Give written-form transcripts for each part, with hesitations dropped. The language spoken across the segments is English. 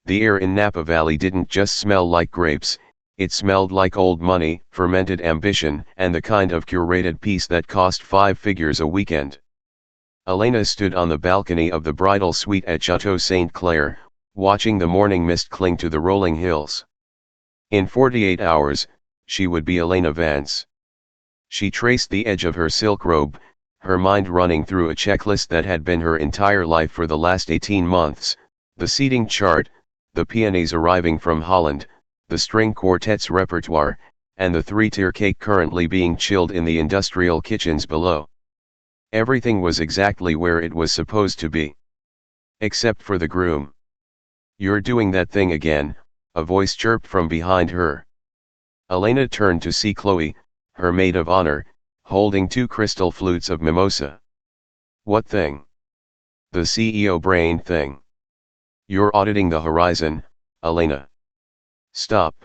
The air in Napa Valley didn't just smell like grapes, it smelled like old money, fermented ambition, and the kind of curated peace that cost 5 figures a weekend. Elena stood on the balcony of the bridal suite at Chateau St. Clair, watching the morning mist cling to the rolling hills. In 48 hours, she would be Elena Vance. She traced the edge of her silk robe, her mind running through a checklist that had been her entire life for the last 18 months, the seating chart, the peonies arriving from Holland, the string quartet's repertoire, and the 3-tier cake currently being chilled in the industrial kitchens below. Everything was exactly where it was supposed to be. Except for the groom. "You're doing that thing again," a voice chirped from behind her. Elena turned to see Chloe, her maid of honor, holding 2 crystal flutes of mimosa. "What thing?" "The CEO brain thing. You're auditing the horizon, Elena. Stop.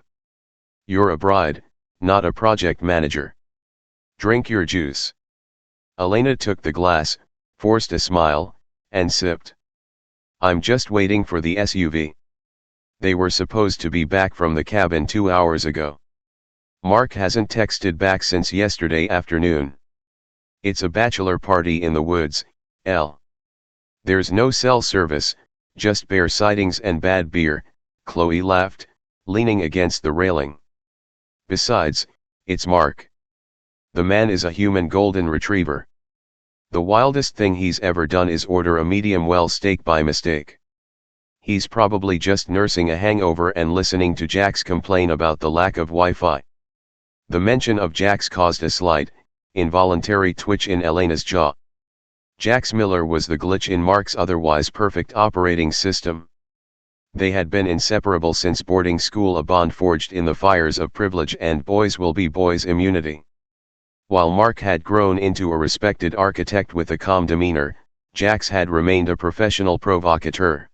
You're a bride, not a project manager. Drink your juice." Elena took the glass, forced a smile, and sipped. "I'm just waiting for the SUV. They were supposed to be back from the cabin 2 hours ago. Mark hasn't texted back since yesterday afternoon. It's a bachelor party in the woods, L. There's no cell service, just bear sightings and bad beer," Chloe laughed, leaning against the railing. "Besides, it's Mark. The man is a human golden retriever. The wildest thing he's ever done is order a medium well steak by mistake. He's probably just nursing a hangover and listening to Jax complain about the lack of Wi-Fi." The mention of Jax caused a slight, involuntary twitch in Elena's jaw. Jax Miller was the glitch in Mark's otherwise perfect operating system. They had been inseparable since boarding school, a bond forged in the fires of privilege and boys will be boys immunity. While Mark had grown into a respected architect with a calm demeanor, Jax had remained a professional provocateur.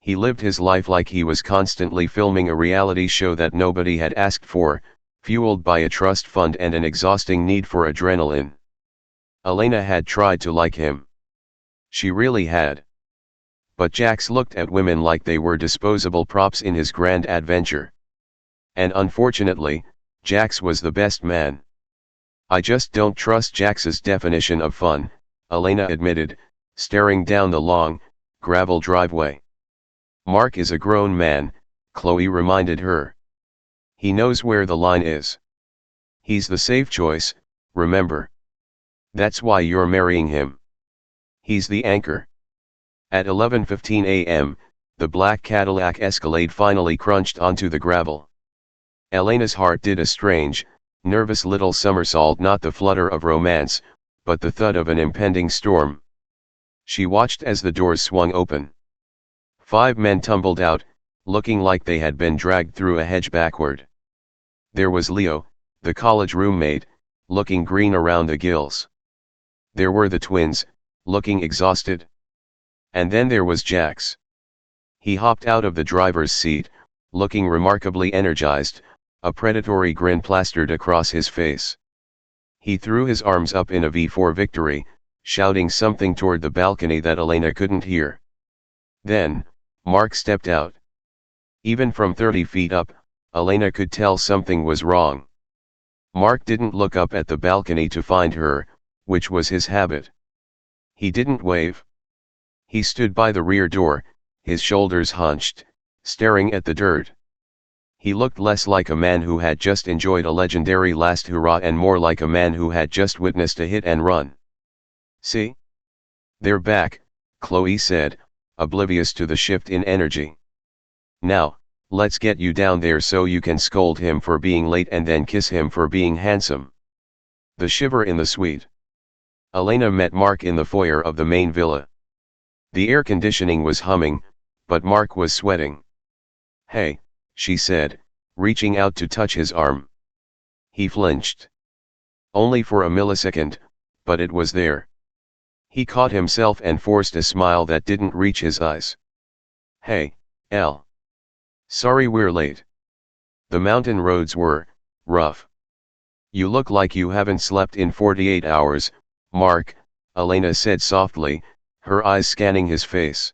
He lived his life like he was constantly filming a reality show that nobody had asked for, fueled by a trust fund and an exhausting need for adrenaline. Elena had tried to like him. She really had. But Jax looked at women like they were disposable props in his grand adventure. And unfortunately, Jax was the best man. "I just don't trust Jax's definition of fun," Elena admitted, staring down the long, gravel driveway. "Mark is a grown man," Chloe reminded her. "He knows where the line is. He's the safe choice, remember. That's why you're marrying him. He's the anchor." At 11:15 a.m., the black Cadillac Escalade finally crunched onto the gravel. Elena's heart did a strange, nervous little somersault, not the flutter of romance, but the thud of an impending storm. She watched as the doors swung open. 5 men tumbled out, looking like they had been dragged through a hedge backward. There was Leo, the college roommate, looking green around the gills. There were the twins, looking exhausted. And then there was Jax. He hopped out of the driver's seat, looking remarkably energized, a predatory grin plastered across his face. He threw his arms up in a V for victory, shouting something toward the balcony that Elena couldn't hear. Then, Mark stepped out. Even from 30 feet up, Elena could tell something was wrong. Mark didn't look up at the balcony to find her, which was his habit. He didn't wave. He stood by the rear door, his shoulders hunched, staring at the dirt. He looked less like a man who had just enjoyed a legendary last hurrah and more like a man who had just witnessed a hit and run. "See? They're back," Chloe said, oblivious to the shift in energy. "Now, let's get you down there so you can scold him for being late and then kiss him for being handsome." The shiver in the suite. Elena met Mark in the foyer of the main villa. The air conditioning was humming, but Mark was sweating. "Hey," she said, reaching out to touch his arm. He flinched. Only for a millisecond, but it was there. He caught himself and forced a smile that didn't reach his eyes. "Hey, Elle. Sorry we're late. The mountain roads were rough. You look like you haven't slept in 48 hours, Mark," Elena said softly, her eyes scanning his face.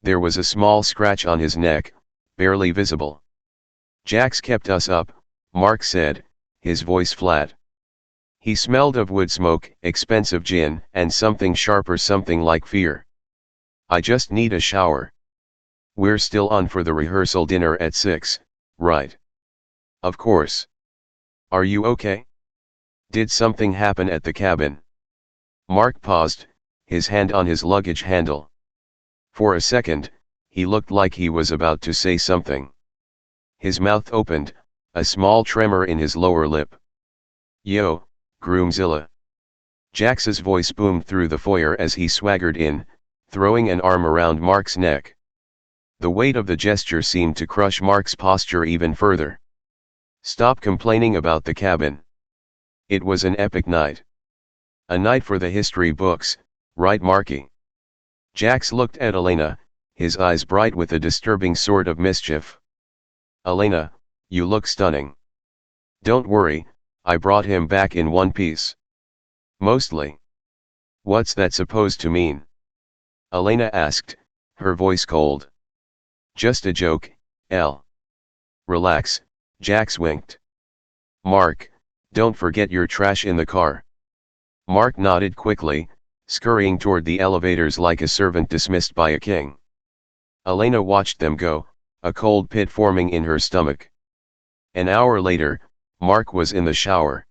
There was a small scratch on his neck, barely visible. "Jax kept us up," Mark said, his voice flat. He smelled of wood smoke, expensive gin, and something sharper, something like fear. "I just need a shower. We're still on for the rehearsal dinner at 6, right?" "Of course. Are you okay? Did something happen at the cabin?" Mark paused, his hand on his luggage handle. For a second, he looked like he was about to say something. His mouth opened, a small tremor in his lower lip. "Yo, Groomzilla." Jax's voice boomed through the foyer as he swaggered in, throwing an arm around Mark's neck. The weight of the gesture seemed to crush Mark's posture even further. "Stop complaining about the cabin. It was an epic night. A night for the history books, right, Marky?" Jax looked at Elena, his eyes bright with a disturbing sort of mischief. "Elena, you look stunning. Don't worry, I brought him back in one piece." "Mostly. What's that supposed to mean?" Elena asked, her voice cold. "Just a joke, Elle. Relax," Jax winked. "Mark, don't forget your trash in the car." Mark nodded quickly, scurrying toward the elevators like a servant dismissed by a king. Elena watched them go, a cold pit forming in her stomach. An hour later, Mark was in the shower.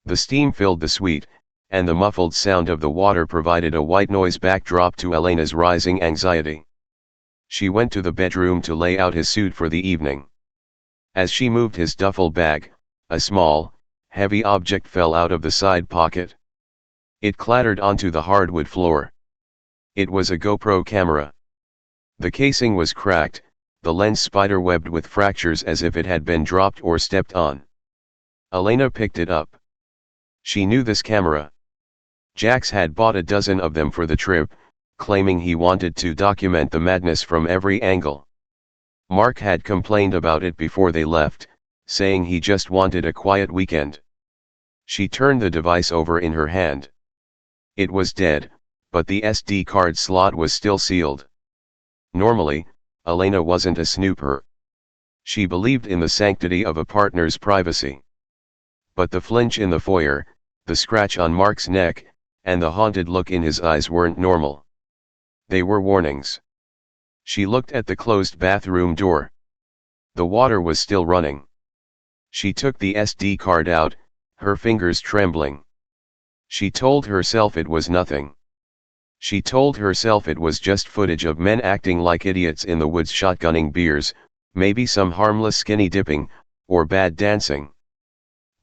The steam filled the suite, and the muffled sound of the water provided a white noise backdrop to Elena's rising anxiety. She went to the bedroom to lay out his suit for the evening. As she moved his duffel bag, a small, heavy object fell out of the side pocket. It clattered onto the hardwood floor. It was a GoPro camera. The casing was cracked, the lens spiderwebbed with fractures as if it had been dropped or stepped on. Elena picked it up. She knew this camera. Jax had bought a dozen of them for the trip, claiming he wanted to document the madness from every angle. Mark had complained about it before they left, saying he just wanted a quiet weekend. She turned the device over in her hand. It was dead, but the SD card slot was still sealed. Normally, Elena wasn't a snooper. She believed in the sanctity of a partner's privacy. But the flinch in the foyer, the scratch on Mark's neck, and the haunted look in his eyes weren't normal. They were warnings. She looked at the closed bathroom door. The water was still running. She took the SD card out, her fingers trembling. She told herself it was nothing. She told herself it was just footage of men acting like idiots in the woods shotgunning beers, maybe some harmless skinny dipping, or bad dancing.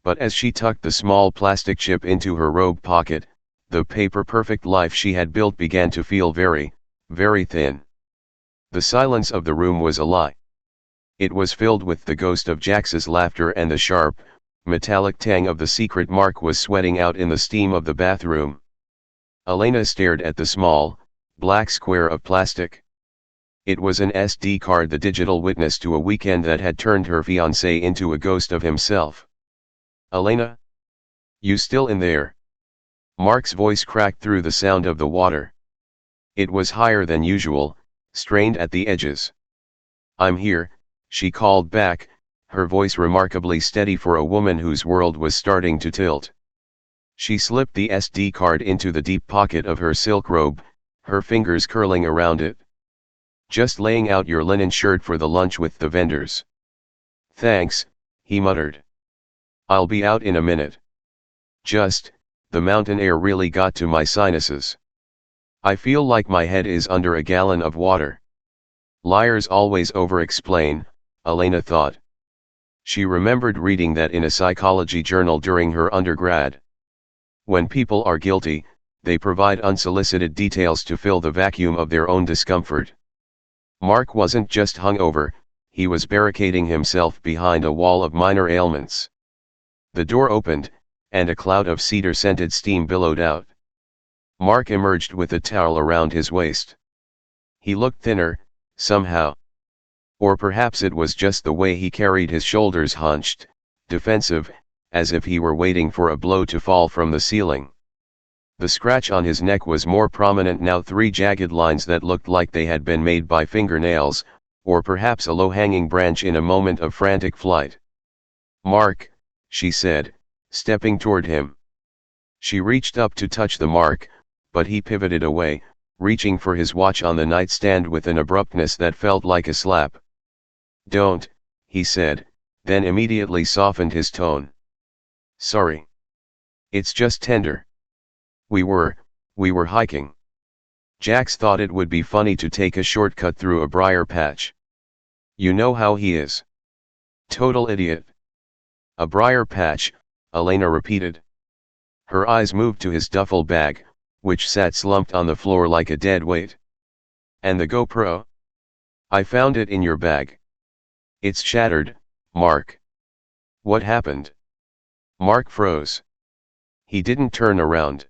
But as she tucked the small plastic chip into her robe pocket, the paper-perfect life she had built began to feel very, very thin. The silence of the room was a lie. It was filled with the ghost of Jax's laughter, and the sharp, metallic tang of the secret Mark was sweating out in the steam of the bathroom. Elena stared at the small, black square of plastic. It was an SD card, the digital witness to a weekend that had turned her fiancé into a ghost of himself. "Elena? You still in there?" Mark's voice cracked through the sound of the water. It was higher than usual, strained at the edges. "I'm here," she called back, her voice remarkably steady for a woman whose world was starting to tilt. She slipped the SD card into the deep pocket of her silk robe, her fingers curling around it. "Just laying out your linen shirt for the lunch with the vendors." "Thanks," he muttered. "I'll be out in a minute. The mountain air really got to my sinuses. I feel like my head is under a gallon of water." Liars always over-explain, Elena thought. She remembered reading that in a psychology journal during her undergrad. When people are guilty, they provide unsolicited details to fill the vacuum of their own discomfort. Mark wasn't just hungover, he was barricading himself behind a wall of minor ailments. The door opened, and a cloud of cedar-scented steam billowed out. Mark emerged with a towel around his waist. He looked thinner, somehow. Or perhaps it was just the way he carried his shoulders hunched, defensive, as if he were waiting for a blow to fall from the ceiling. The scratch on his neck was more prominent now, 3 jagged lines that looked like they had been made by fingernails, or perhaps a low-hanging branch in a moment of frantic flight. "Mark," she said, stepping toward him. She reached up to touch the mark, but he pivoted away, reaching for his watch on the nightstand with an abruptness that felt like a slap. "Don't," he said, then immediately softened his tone. "Sorry. It's just tender. We were hiking. Jax thought it would be funny to take a shortcut through a briar patch. You know how he is. Total idiot." "A briar patch," Elena repeated. Her eyes moved to his duffel bag, which sat slumped on the floor like a dead weight. "And the GoPro? I found it in your bag." "It's shattered, Mark." "What happened?" Mark froze. He didn't turn around.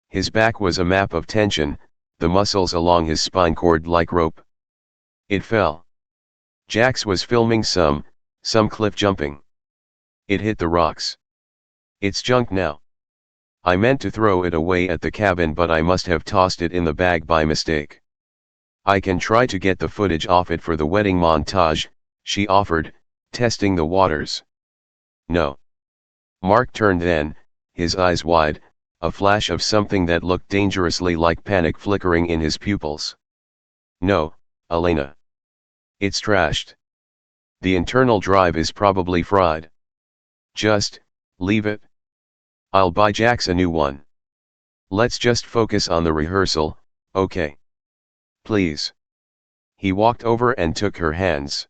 His back was a map of tension, the muscles along his spine cord like rope. "It fell. Jax was filming some cliff jumping. It hit the rocks. It's junk now. I meant to throw it away at the cabin, but I must have tossed it in the bag by mistake. I can try to get the footage off it for the wedding montage," she offered, testing the waters. "No." Mark turned then, his eyes wide, a flash of something that looked dangerously like panic flickering in his pupils. "No, Elena. It's trashed. The internal drive is probably fried. Just leave it. I'll buy Jax a new one. Let's just focus on the rehearsal, okay? Please." He walked over and took her hands.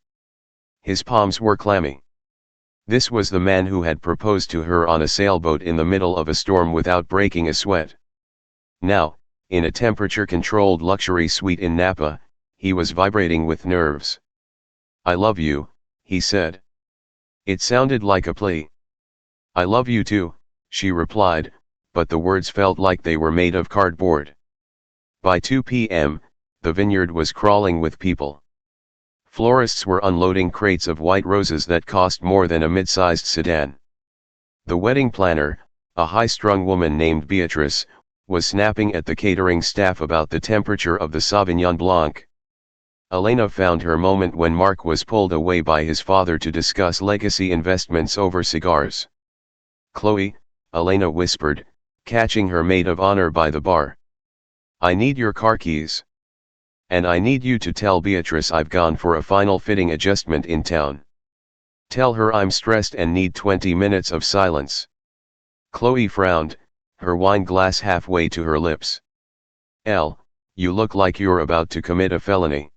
His palms were clammy. This was the man who had proposed to her on a sailboat in the middle of a storm without breaking a sweat. Now, in a temperature-controlled luxury suite in Napa, he was vibrating with nerves. "I love you," he said. It sounded like a plea. "I love you too," she replied, but the words felt like they were made of cardboard. By 2 p.m., the vineyard was crawling with people. Florists were unloading crates of white roses that cost more than a mid-sized sedan. The wedding planner, a high-strung woman named Beatrice, was snapping at the catering staff about the temperature of the Sauvignon Blanc. Elena found her moment when Mark was pulled away by his father to discuss legacy investments over cigars. "Chloe," Elena whispered, catching her maid of honor by the bar. "I need your car keys. And I need you to tell Beatrice I've gone for a final fitting adjustment in town. Tell her I'm stressed and need 20 minutes of silence." Chloe frowned, her wine glass halfway to her lips. You look like you're about to commit a felony."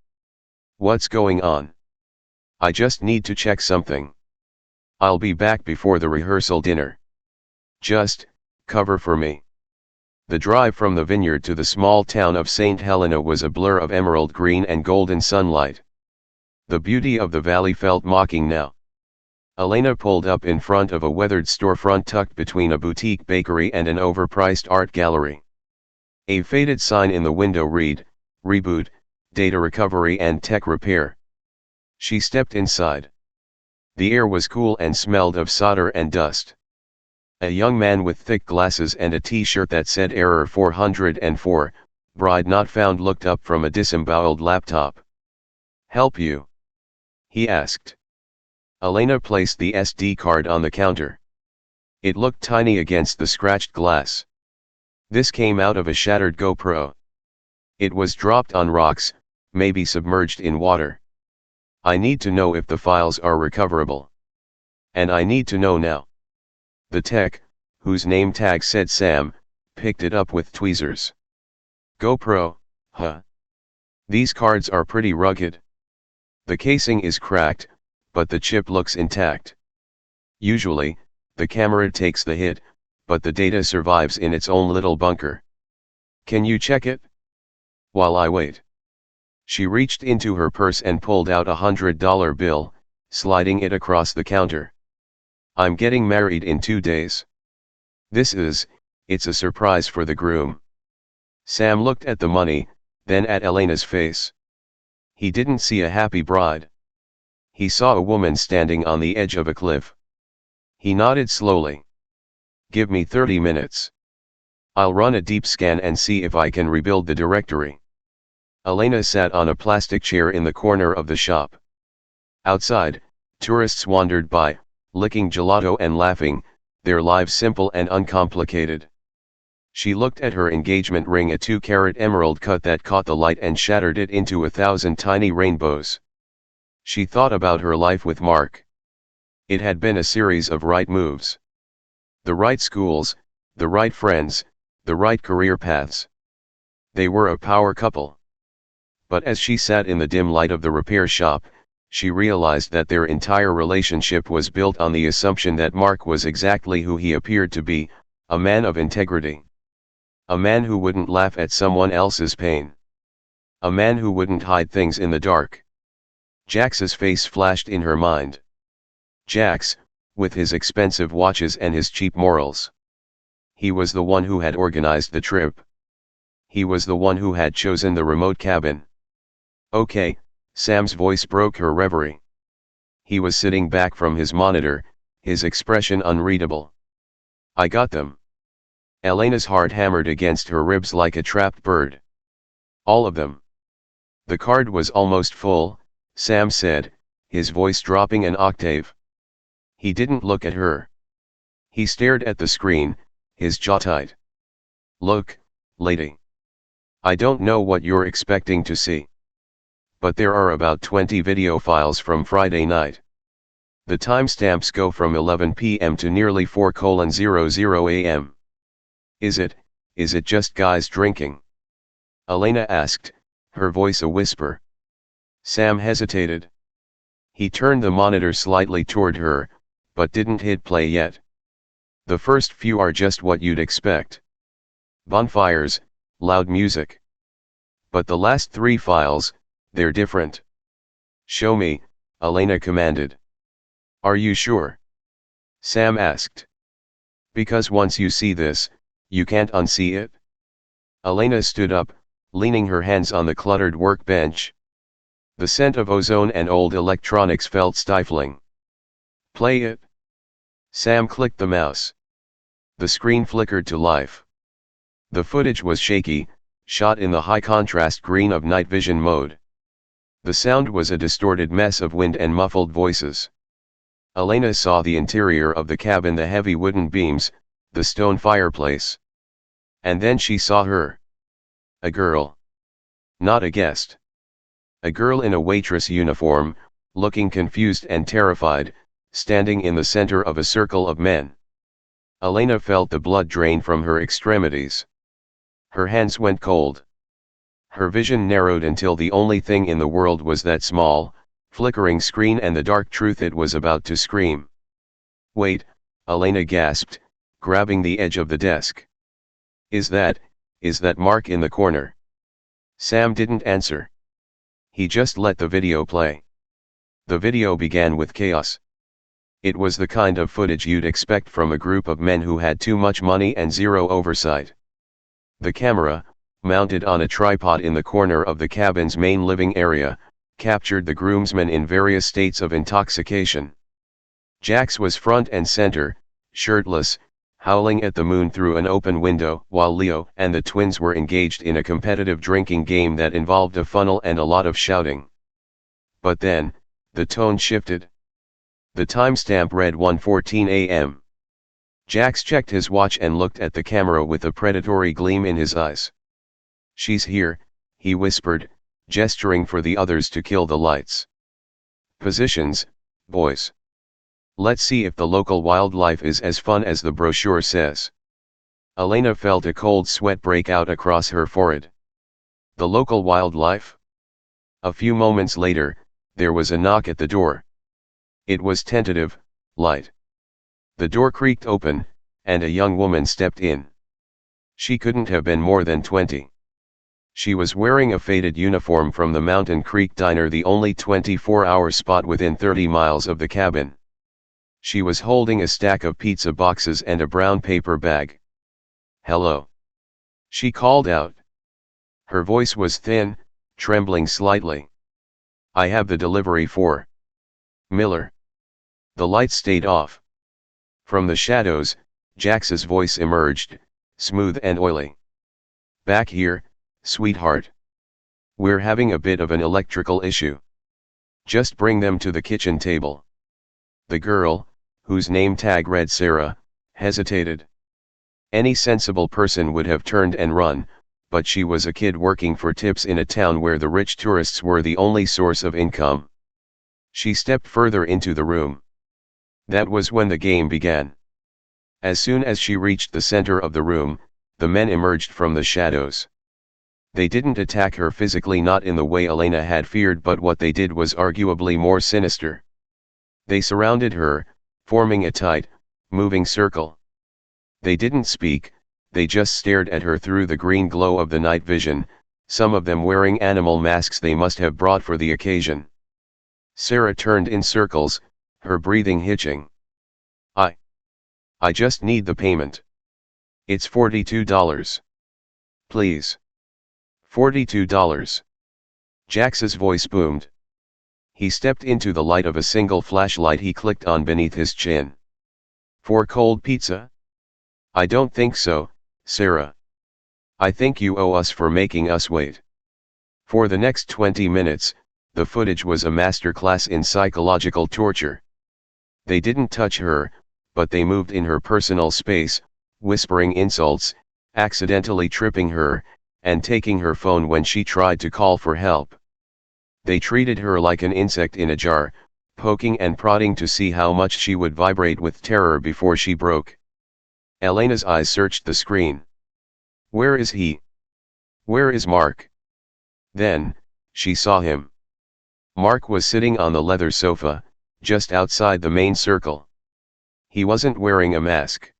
"What's going on?" "I just need to check something. I'll be back before the rehearsal dinner. Just cover for me." The drive from the vineyard to the small town of St. Helena was a blur of emerald green and golden sunlight. The beauty of the valley felt mocking now. Elena pulled up in front of a weathered storefront tucked between a boutique bakery and an overpriced art gallery. A faded sign in the window read, "Reboot, Data Recovery and Tech Repair." She stepped inside. The air was cool and smelled of solder and dust. A young man with thick glasses and a t-shirt that said Error 404, Bride Not Found looked up from a disemboweled laptop. "Help you?" he asked. Elena placed the SD card on the counter. It looked tiny against the scratched glass. This came out of a shattered GoPro. It was dropped on rocks, maybe submerged in water. "I need to know if the files are recoverable. And I need to know now." The tech, whose name tag said Sam, picked it up with tweezers. "GoPro, huh? These cards are pretty rugged. The casing is cracked, but the chip looks intact. Usually, the camera takes the hit, but the data survives in its own little bunker. Can you check it? While I wait." She reached into her purse and pulled out a $100 bill, sliding it across the counter. "I'm getting married in 2 days. It's a surprise for the groom." Sam looked at the money, then at Elena's face. He didn't see a happy bride. He saw a woman standing on the edge of a cliff. He nodded slowly. "Give me 30 minutes. I'll run a deep scan and see if I can rebuild the directory. Elena sat on a plastic chair in the corner of the shop. Outside, tourists wandered by, licking gelato and laughing, their lives simple and uncomplicated. She looked at her engagement ring, a 2-carat emerald cut that caught the light and shattered it into 1,000 tiny rainbows. She thought about her life with Mark. It had been a series of right moves. The right schools, the right friends, the right career paths. They were a power couple. But as she sat in the dim light of the repair shop, she realized that their entire relationship was built on the assumption that Mark was exactly who he appeared to be, a man of integrity. A man who wouldn't laugh at someone else's pain. A man who wouldn't hide things in the dark. Jax's face flashed in her mind. Jax, with his expensive watches and his cheap morals. He was the one who had organized the trip. He was the one who had chosen the remote cabin. Okay, Sam's voice broke her reverie. He was sitting back from his monitor, his expression unreadable. I got them. Elena's heart hammered against her ribs like a trapped bird. All of them. The card was almost full, Sam said, his voice dropping an octave. He didn't look at her. He stared at the screen, his jaw tight. Look, lady. I don't know what you're expecting to see. But there are about 20 video files from Friday night. The timestamps go from 11 p.m. to nearly 4:00 a.m. Is it just guys drinking? Elena asked, her voice a whisper. Sam hesitated. He turned the monitor slightly toward her, but didn't hit play yet. The first few are just what you'd expect. Bonfires, loud music. But the last 3 files, they're different. Show me, Elena commanded. Are you sure? Sam asked. Because once you see this, you can't unsee it. Elena stood up, leaning her hands on the cluttered workbench. The scent of ozone and old electronics felt stifling. Play it. Sam clicked the mouse. The screen flickered to life. The footage was shaky, shot in the high-contrast green of night vision mode. The sound was a distorted mess of wind and muffled voices. Elena saw the interior of the cabin, the heavy wooden beams, the stone fireplace. And then she saw her. A girl. Not a guest. A girl in a waitress uniform, looking confused and terrified, standing in the center of a circle of men. Elena felt the blood drain from her extremities. Her hands went cold. Her vision narrowed until the only thing in the world was that small, flickering screen and the dark truth it was about to scream. Wait, Elena gasped, grabbing the edge of the desk. Is that Mark in the corner? Sam didn't answer. He just let the video play. The video began with chaos. It was the kind of footage you'd expect from a group of men who had too much money and zero oversight. The camera, mounted on a tripod in the corner of the cabin's main living area, captured the groomsmen in various states of intoxication. Jax was front and center, shirtless, howling at the moon through an open window, while Leo and the twins were engaged in a competitive drinking game that involved a funnel and a lot of shouting. But then, the tone shifted. The timestamp read 1:14 a.m. Jax checked his watch and looked at the camera with a predatory gleam in his eyes. She's here, he whispered, gesturing for the others to kill the lights. Positions, boys. Let's see if the local wildlife is as fun as the brochure says. Elena felt a cold sweat break out across her forehead. The local wildlife? A few moments later, there was a knock at the door. It was tentative, light. The door creaked open, and a young woman stepped in. She couldn't have been more than 20. She was wearing a faded uniform from the Mountain Creek Diner, the only 24-hour spot within 30 miles of the cabin. She was holding a stack of pizza boxes and a brown paper bag. Hello. She called out. Her voice was thin, trembling slightly. I have the delivery for Miller. The lights stayed off. From the shadows, Jax's voice emerged, smooth and oily. Back here, sweetheart. We're having a bit of an electrical issue. Just bring them to the kitchen table. The girl, whose name tag read Sarah, hesitated. Any sensible person would have turned and run, but she was a kid working for tips in a town where the rich tourists were the only source of income. She stepped further into the room. That was when the game began. As soon as she reached the center of the room, the men emerged from the shadows. They didn't attack her physically, not in the way Elena had feared, but what they did was arguably more sinister. They surrounded her, forming a tight, moving circle. They didn't speak, they just stared at her through the green glow of the night vision, some of them wearing animal masks they must have brought for the occasion. Sarah turned in circles, her breathing hitching. I just need the payment. It's $42. Please. $42. Jax's voice boomed. He stepped into the light of a single flashlight he clicked on beneath his chin. For cold pizza? I don't think so, Sarah. I think you owe us for making us wait. For the next 20 minutes, the footage was a masterclass in psychological torture. They didn't touch her, but they moved in her personal space, whispering insults, accidentally tripping her, and taking her phone when she tried to call for help. They treated her like an insect in a jar, poking and prodding to see how much she would vibrate with terror before she broke. Elena's eyes searched the screen. Where is he? Where is Mark? Then, she saw him. Mark was sitting on the leather sofa, just outside the main circle. He wasn't wearing a mask.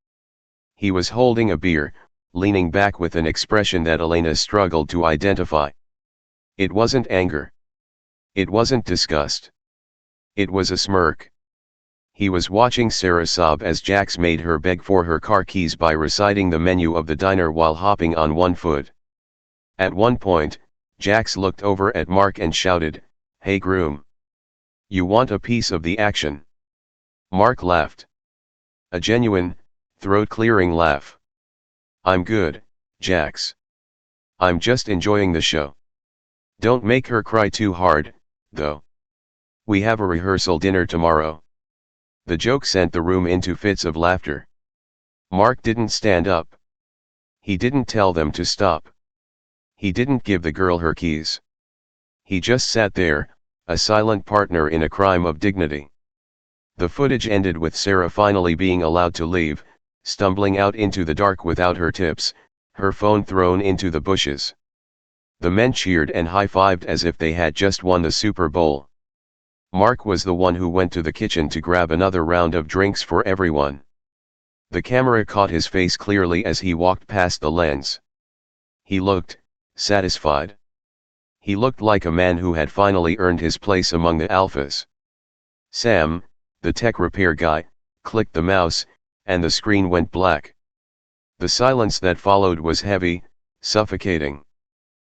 He was holding a beer, leaning back with an expression that Elena struggled to identify. It wasn't anger. It wasn't disgust. It was a smirk. He was watching Sarah sob as Jax made her beg for her car keys by reciting the menu of the diner while hopping on one foot. At one point, Jax looked over at Mark and shouted, "Hey groom. You want a piece of the action?" Mark laughed. A genuine, throat-clearing laugh. "I'm good, Jax. I'm just enjoying the show. Don't make her cry too hard, though. We have a rehearsal dinner tomorrow." The joke sent the room into fits of laughter. Mark didn't stand up. He didn't tell them to stop. He didn't give the girl her keys. He just sat there, a silent partner in a crime of dignity. The footage ended with Sarah finally being allowed to leave, stumbling out into the dark without her tips, her phone thrown into the bushes. The men cheered and high-fived as if they had just won the Super Bowl. Mark was the one who went to the kitchen to grab another round of drinks for everyone. The camera caught his face clearly as he walked past the lens. He looked satisfied. He looked like a man who had finally earned his place among the alphas. Sam, the tech repair guy, clicked the mouse, and the screen went black. The silence that followed was heavy, suffocating.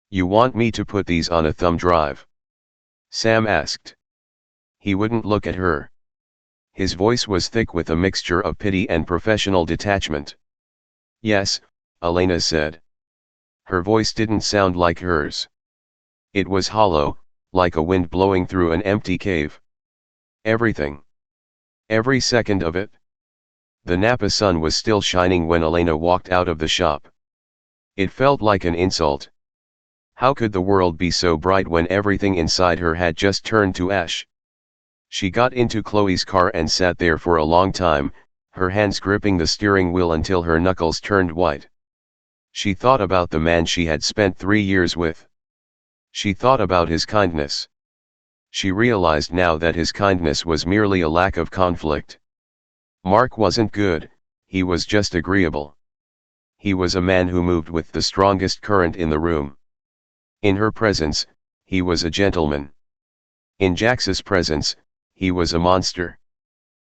"You want me to put these on a thumb drive?" Sam asked. He wouldn't look at her. His voice was thick with a mixture of pity and professional detachment. "Yes," Elena said. Her voice didn't sound like hers. It was hollow, like a wind blowing through an empty cave. "Everything. Every second of it." The Napa sun was still shining when Elena walked out of the shop. It felt like an insult. How could the world be so bright when everything inside her had just turned to ash? She got into Chloe's car and sat there for a long time, her hands gripping the steering wheel until her knuckles turned white. She thought about the man she had spent 3 years with. She thought about his kindness. She realized now that his kindness was merely a lack of conflict. Mark wasn't good, he was just agreeable. He was a man who moved with the strongest current in the room. In her presence, he was a gentleman. In Jax's presence, he was a monster.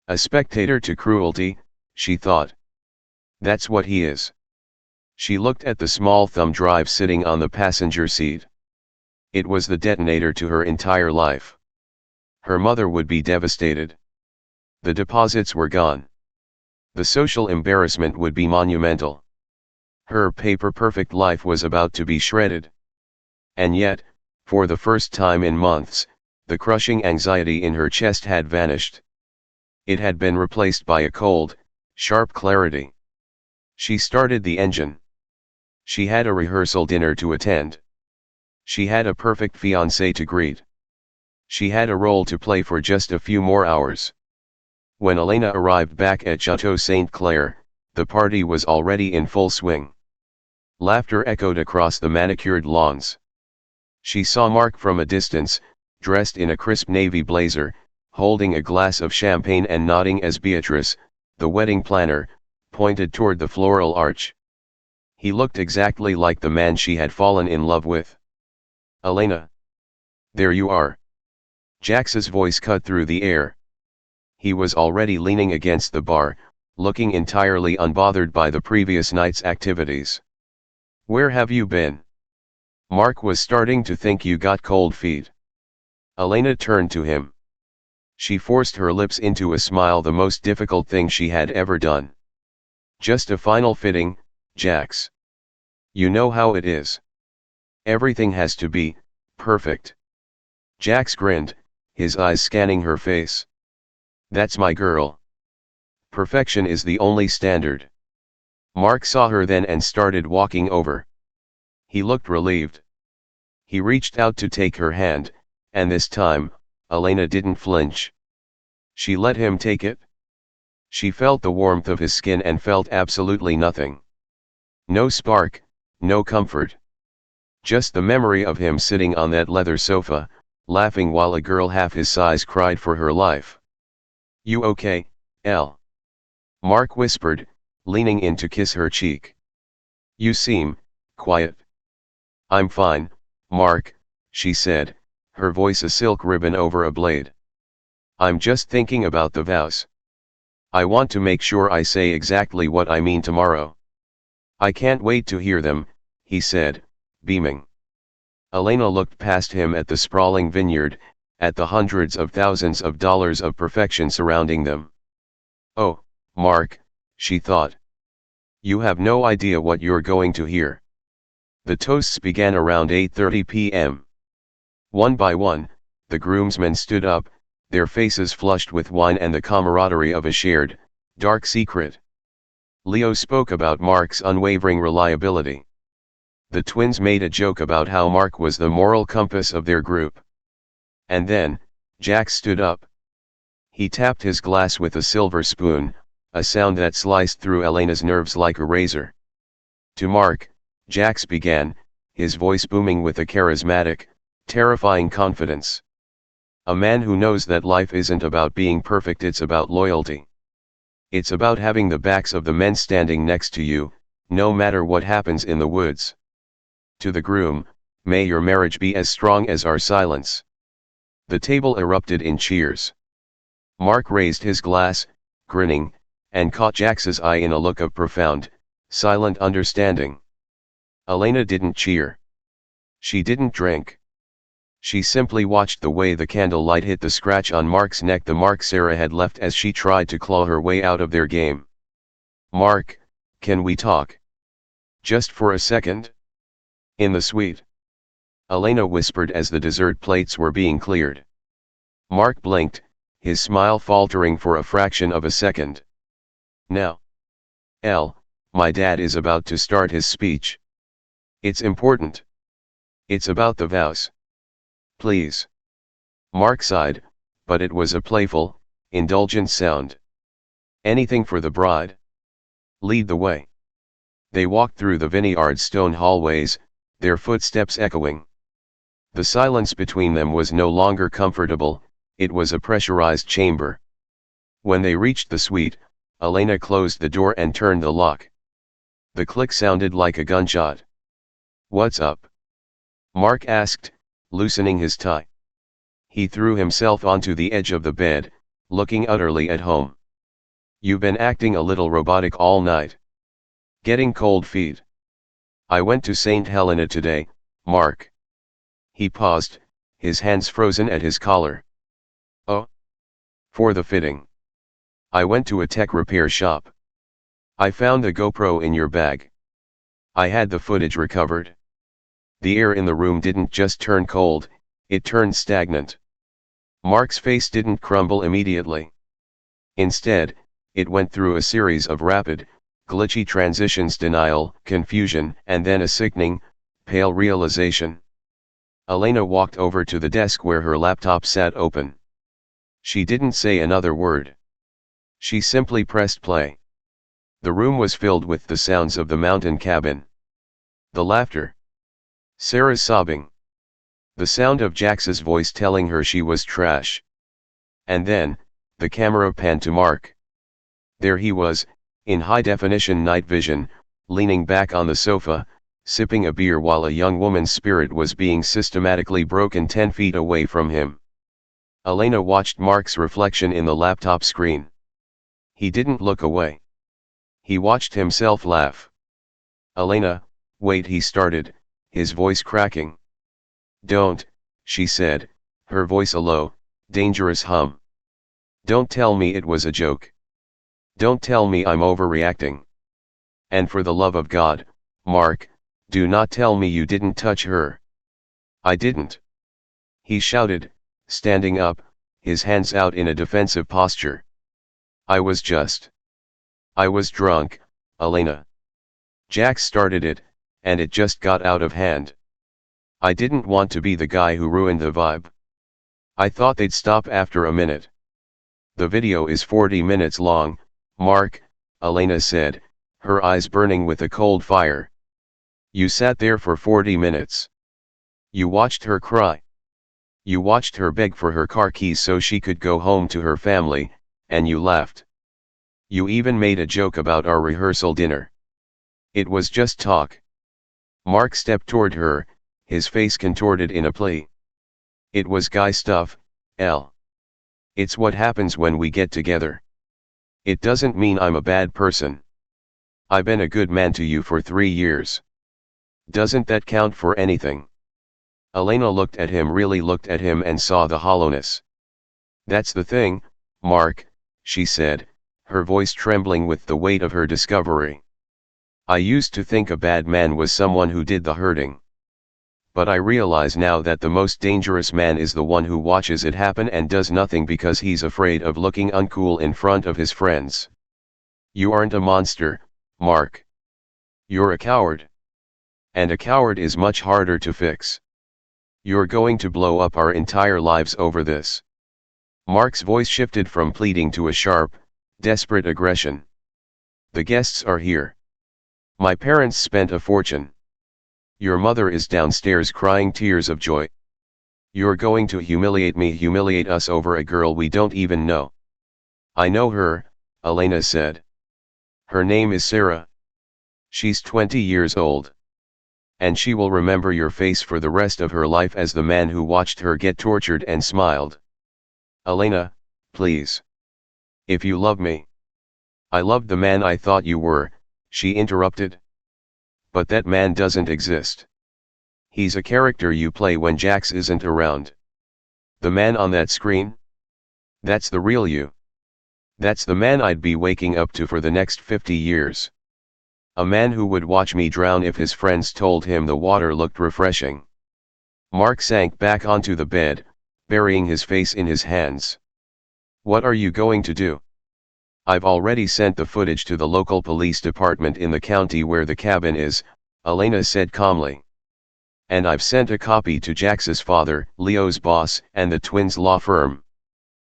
A spectator to cruelty, she thought. That's what he is. She looked at the small thumb drive sitting on the passenger seat. It was the detonator to her entire life. Her mother would be devastated. The deposits were gone. The social embarrassment would be monumental. Her paper-perfect life was about to be shredded. And yet, for the first time in months, the crushing anxiety in her chest had vanished. It had been replaced by a cold, sharp clarity. She started the engine. She had a rehearsal dinner to attend. She had a perfect fiancé to greet. She had a role to play for just a few more hours. When Elena arrived back at Chateau St. Clair, the party was already in full swing. Laughter echoed across the manicured lawns. She saw Mark from a distance, dressed in a crisp navy blazer, holding a glass of champagne and nodding as Beatrice, the wedding planner, pointed toward the floral arch. He looked exactly like the man she had fallen in love with. "Elena. There you are." Jax's voice cut through the air. He was already leaning against the bar, looking entirely unbothered by the previous night's activities. "Where have you been? Mark was starting to think you got cold feet." Elena turned to him. She forced her lips into a smile, the most difficult thing she had ever done. "Just a final fitting, Jax. You know how it is. Everything has to be perfect." Jax grinned, his eyes scanning her face. "That's my girl. Perfection is the only standard." Mark saw her then and started walking over. He looked relieved. He reached out to take her hand, and this time, Elena didn't flinch. She let him take it. She felt the warmth of his skin and felt absolutely nothing. No spark, no comfort. Just the memory of him sitting on that leather sofa, laughing while a girl half his size cried for her life. "You okay, Elle?" Mark whispered, leaning in to kiss her cheek. "You seem quiet." "I'm fine, Mark," she said, her voice a silk ribbon over a blade. "I'm just thinking about the vows. I want to make sure I say exactly what I mean tomorrow." "I can't wait to hear them," he said, beaming. Elena looked past him at the sprawling vineyard, at the hundreds of thousands of dollars of perfection surrounding them. "Oh, Mark," she thought. "You have no idea what you're going to hear." The toasts began around 8:30 p.m. One by one, the groomsmen stood up, their faces flushed with wine and the camaraderie of a shared, dark secret. Leo spoke about Mark's unwavering reliability. The twins made a joke about how Mark was the moral compass of their group. And then, Jax stood up. He tapped his glass with a silver spoon, a sound that sliced through Elena's nerves like a razor. "To Mark," Jax began, his voice booming with a charismatic, terrifying confidence. "A man who knows that life isn't about being perfect, it's about loyalty. It's about having the backs of the men standing next to you, no matter what happens in the woods. To the groom, may your marriage be as strong as our silence." The table erupted in cheers. Mark raised his glass, grinning, and caught Jax's eye in a look of profound, silent understanding. Elena didn't cheer. She didn't drink. She simply watched the way the candlelight hit the scratch on Mark's neck, the mark Sarah had left as she tried to claw her way out of their game. "Mark, can we talk? Just for a second?" "In the suite," Elena whispered as the dessert plates were being cleared. Mark blinked, his smile faltering for a fraction of a second. "Now, Elle, my dad is about to start his speech. It's important. It's about the vows. Please." Mark sighed, but it was a playful, indulgent sound. "Anything for the bride. Lead the way." They walked through the vineyard's stone hallways, their footsteps echoing. The silence between them was no longer comfortable, it was a pressurized chamber. When they reached the suite, Elena closed the door and turned the lock. The click sounded like a gunshot. "What's up?" Mark asked, loosening his tie. He threw himself onto the edge of the bed, looking utterly at home. "You've been acting a little robotic all night. Getting cold feet." "I went to St. Helena today, Mark." He paused, his hands frozen at his collar. "Oh? For the fitting?" "I went to a tech repair shop. I found a GoPro in your bag." I had the footage recovered. The air in the room didn't just turn cold, it turned stagnant. Mark's face didn't crumble immediately. Instead, it went through a series of rapid, glitchy transitions: denial, confusion, and then a sickening, pale realization. Elena walked over to the desk where her laptop sat open. She didn't say another word. She simply pressed play. The room was filled with the sounds of the mountain cabin. The laughter. Sarah's sobbing. The sound of Jax's voice telling her she was trash. And then, the camera panned to Mark. There he was, in high-definition night vision, leaning back on the sofa, sipping a beer while a young woman's spirit was being systematically broken 10 feet away from him. Elena watched Mark's reflection in the laptop screen. He didn't look away. He watched himself laugh. "Elena, wait," he started, his voice cracking. "Don't," she said, her voice a low, dangerous hum. "Don't tell me it was a joke. Don't tell me I'm overreacting. And for the love of God, Mark, do not tell me you didn't touch her." "I didn't," he shouted, standing up, his hands out in a defensive posture. I was drunk, Elena. Jax started it, and it just got out of hand. I didn't want to be the guy who ruined the vibe. I thought they'd stop after a minute." "The video is 40 minutes long, Mark," Elena said, her eyes burning with a cold fire. "You sat there for 40 minutes. You watched her cry. You watched her beg for her car keys so she could go home to her family, and you laughed. You even made a joke about our rehearsal dinner. It was just talk." Mark stepped toward her, his face contorted in a plea. "It was guy stuff, Elle. It's what happens when we get together. It doesn't mean I'm a bad person. I've been a good man to you for 3 years. Doesn't that count for anything?" Elena looked at him, really looked at him, and saw the hollowness. "That's the thing, Mark," she said, her voice trembling with the weight of her discovery. "I used to think a bad man was someone who did the hurting. But I realize now that the most dangerous man is the one who watches it happen and does nothing because he's afraid of looking uncool in front of his friends. You aren't a monster, Mark. You're a coward. And a coward is much harder to fix. You're going to blow up our entire lives over this." Mark's voice shifted from pleading to a sharp, desperate aggression. "The guests are here. My parents spent a fortune. Your mother is downstairs crying tears of joy. You're going to humiliate me, humiliate us over a girl we don't even know." "I know her," Elena said. "Her name is Sarah. She's 20 years old. And she will remember your face for the rest of her life as the man who watched her get tortured and smiled." "Elena, please. If you love me." "I loved the man I thought you were," she interrupted. "But that man doesn't exist. He's a character you play when Jax isn't around. The man on that screen? That's the real you. That's the man I'd be waking up to for the next 50 years. A man who would watch me drown if his friends told him the water looked refreshing." Mark sank back onto the bed, burying his face in his hands. "What are you going to do?" "I've already sent the footage to the local police department in the county where the cabin is," Elena said calmly. "And I've sent a copy to Jax's father, Leo's boss, and the twins' law firm."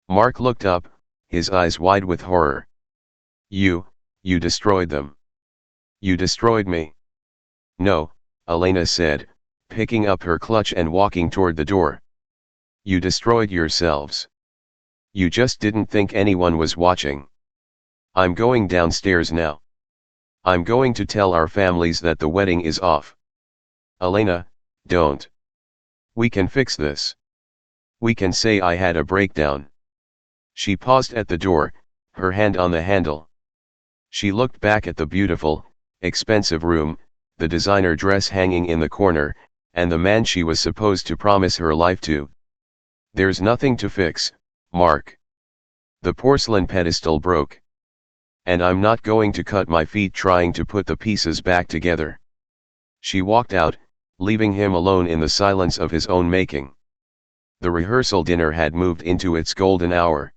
Mark looked up, his eyes wide with horror. You destroyed them. You destroyed me." "No," Elena said, picking up her clutch and walking toward the door. "You destroyed yourselves. You just didn't think anyone was watching. I'm going downstairs now. I'm going to tell our families that the wedding is off." "Elena, don't. We can fix this. We can say I had a breakdown." She paused at the door, her hand on the handle. She looked back at the beautiful, expensive room, the designer dress hanging in the corner, and the man she was supposed to promise her life to. "There's nothing to fix, Mark. The porcelain pedestal broke. And I'm not going to cut my feet trying to put the pieces back together. She walked out, leaving him alone in the silence of his own making. The rehearsal dinner had moved into its golden hour.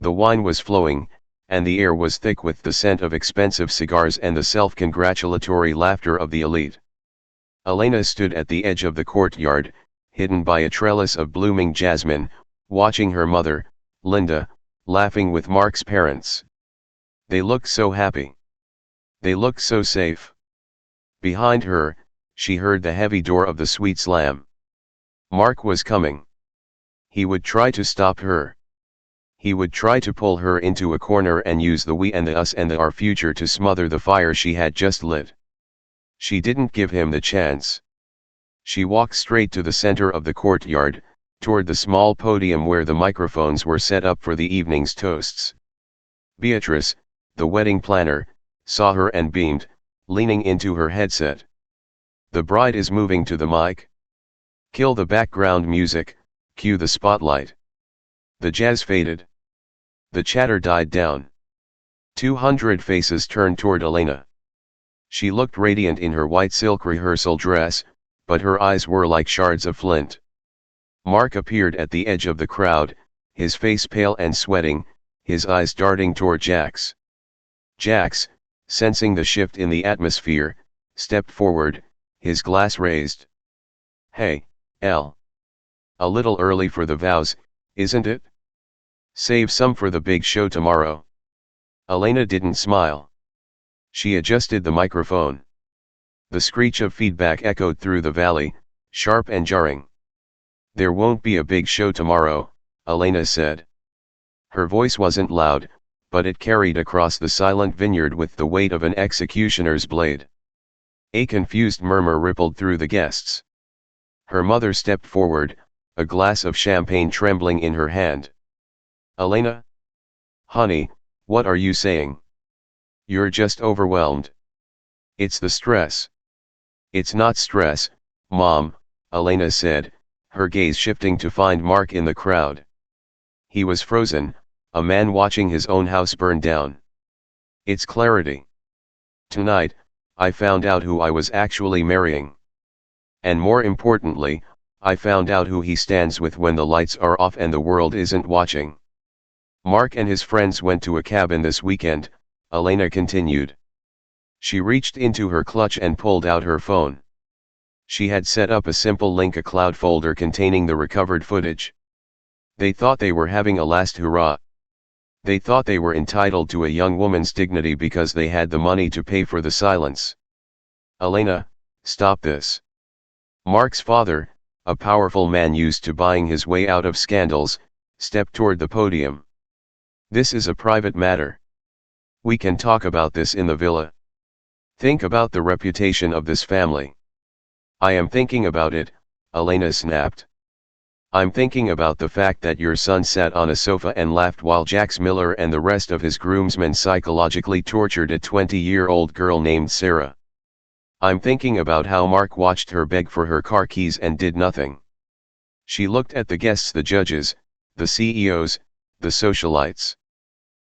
The wine was flowing, and the air was thick with the scent of expensive cigars and the self-congratulatory laughter of the elite. Elena stood at the edge of the courtyard, hidden by a trellis of blooming jasmine, watching her mother, Linda, laughing with Mark's parents. They looked so happy. They looked so safe. Behind her, she heard the heavy door of the suite slam. Mark was coming. He would try to stop her. He would try to pull her into a corner and use the we and the us and the our future to smother the fire she had just lit. She didn't give him the chance. She walked straight to the center of the courtyard, toward the small podium where the microphones were set up for the evening's toasts. Beatrice, the wedding planner, saw her and beamed, leaning into her headset. The bride is moving to the mic. Kill the background music, cue the spotlight. The jazz faded. The chatter died down. 200 faces turned toward Elena. She looked radiant in her white silk rehearsal dress, but her eyes were like shards of flint. Mark appeared at the edge of the crowd, his face pale and sweating, his eyes darting toward Jax. Jax, sensing the shift in the atmosphere, stepped forward, his glass raised. "Hey, Elle. A little early for the vows, isn't it? Save some for the big show tomorrow." Elena didn't smile. She adjusted the microphone. The screech of feedback echoed through the valley, sharp and jarring. "There won't be a big show tomorrow," Elena said. Her voice wasn't loud, but it carried across the silent vineyard with the weight of an executioner's blade. A confused murmur rippled through the guests. Her mother stepped forward, a glass of champagne trembling in her hand. "Elena? Honey, what are you saying? You're just overwhelmed." "It's the stress." "It's not stress, Mom," Elena said, her gaze shifting to find Mark in the crowd. He was frozen, a man watching his own house burn down. "It's clarity. Tonight, I found out who I was actually marrying. And more importantly, I found out who he stands with when the lights are off and the world isn't watching." Mark and his friends went to a cabin this weekend, Elena continued. She reached into her clutch and pulled out her phone. She had set up a simple link, a cloud folder containing the recovered footage. They thought they were having a last hurrah. They thought they were entitled to a young woman's dignity because they had the money to pay for the silence. "Elena, stop this." Mark's father, a powerful man used to buying his way out of scandals, stepped toward the podium. "This is a private matter. We can talk about this in the villa. Think about the reputation of this family." "I am thinking about it," Elena snapped. "I'm thinking about the fact that your son sat on a sofa and laughed while Jax Miller and the rest of his groomsmen psychologically tortured a 20-year-old girl named Sarah. I'm thinking about how Mark watched her beg for her car keys and did nothing." She looked at the guests, the judges, the CEOs, the socialites.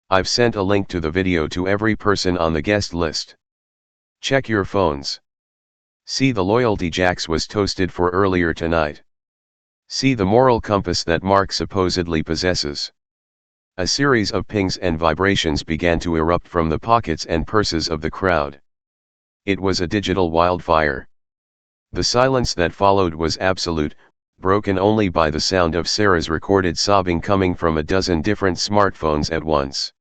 "I've sent a link to the video to every person on the guest list. Check your phones. See the loyalty Jax was toasted for earlier tonight. See the moral compass that Mark supposedly possesses." A series of pings and vibrations began to erupt from the pockets and purses of the crowd. It was a digital wildfire. The silence that followed was absolute, broken only by the sound of Sarah's recorded sobbing coming from a dozen different smartphones at once.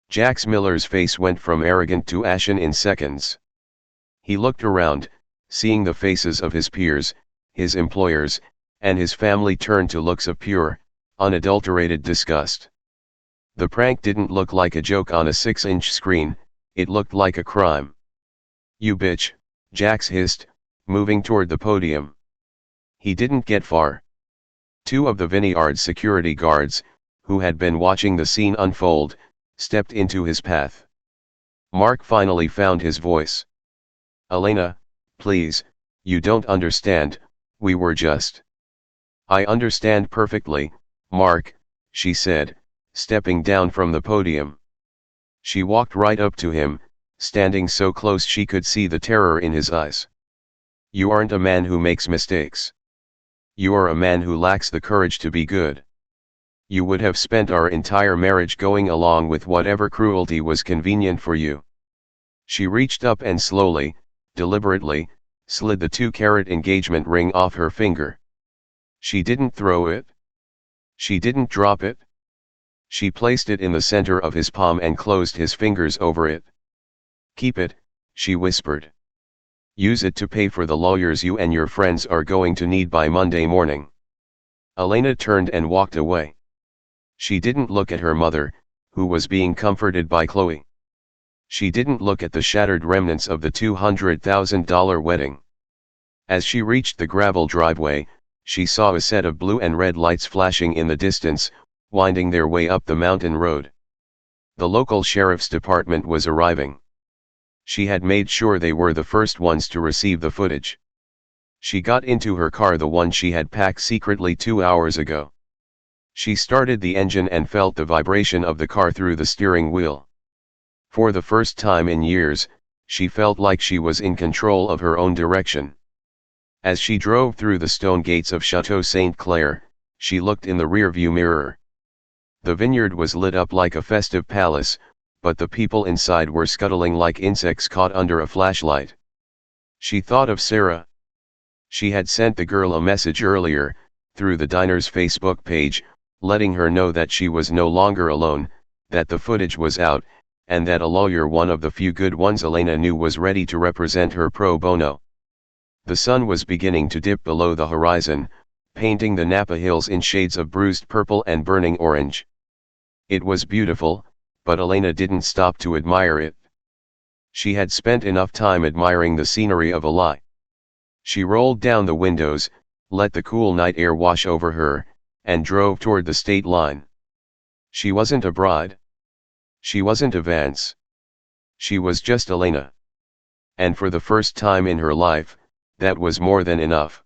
Jax Miller's face went from arrogant to ashen in seconds. He looked around, seeing the faces of his peers, his employers, and his family turn to looks of pure, unadulterated disgust. The prank didn't look like a joke on a 6-inch screen, it looked like a crime. "You bitch," Jax hissed, moving toward the podium. He didn't get far. Two of the vineyard's security guards, who had been watching the scene unfold, stepped into his path. Mark finally found his voice. "Elena, please, you don't understand, we were just—" "I understand perfectly, Mark," she said, stepping down from the podium. She walked right up to him, standing so close she could see the terror in his eyes. You aren't a man who makes mistakes. You are a man who lacks the courage to be good. You would have spent our entire marriage going along with whatever cruelty was convenient for you. She reached up and slowly, deliberately, slid the 2-carat engagement ring off her finger. She didn't throw it. She didn't drop it. She placed it in the center of his palm and closed his fingers over it. Keep it, she whispered. Use it to pay for the lawyers you and your friends are going to need by Monday morning. Elena turned and walked away. She didn't look at her mother, who was being comforted by Chloe. She didn't look at the shattered remnants of the $200,000 wedding. As she reached the gravel driveway, she saw a set of blue and red lights flashing in the distance, winding their way up the mountain road. The local sheriff's department was arriving. She had made sure they were the first ones to receive the footage. She got into her car, the one she had packed secretly 2 hours ago. She started the engine and felt the vibration of the car through the steering wheel. For the first time in years, she felt like she was in control of her own direction. As she drove through the stone gates of Chateau St. Clair, she looked in the rearview mirror. The vineyard was lit up like a festive palace, but the people inside were scuttling like insects caught under a flashlight. She thought of Sarah. She had sent the girl a message earlier, through the diner's Facebook page, letting her know that she was no longer alone, that the footage was out, and that a lawyer, one of the few good ones Elena knew, was ready to represent her pro bono. The sun was beginning to dip below the horizon, painting the Napa Hills in shades of bruised purple and burning orange. It was beautiful, but Elena didn't stop to admire it. She had spent enough time admiring the scenery of a lie. She rolled down the windows, let the cool night air wash over her, and drove toward the state line. She wasn't a bride. She wasn't a Vance. She was just Elena. And for the first time in her life, that was more than enough.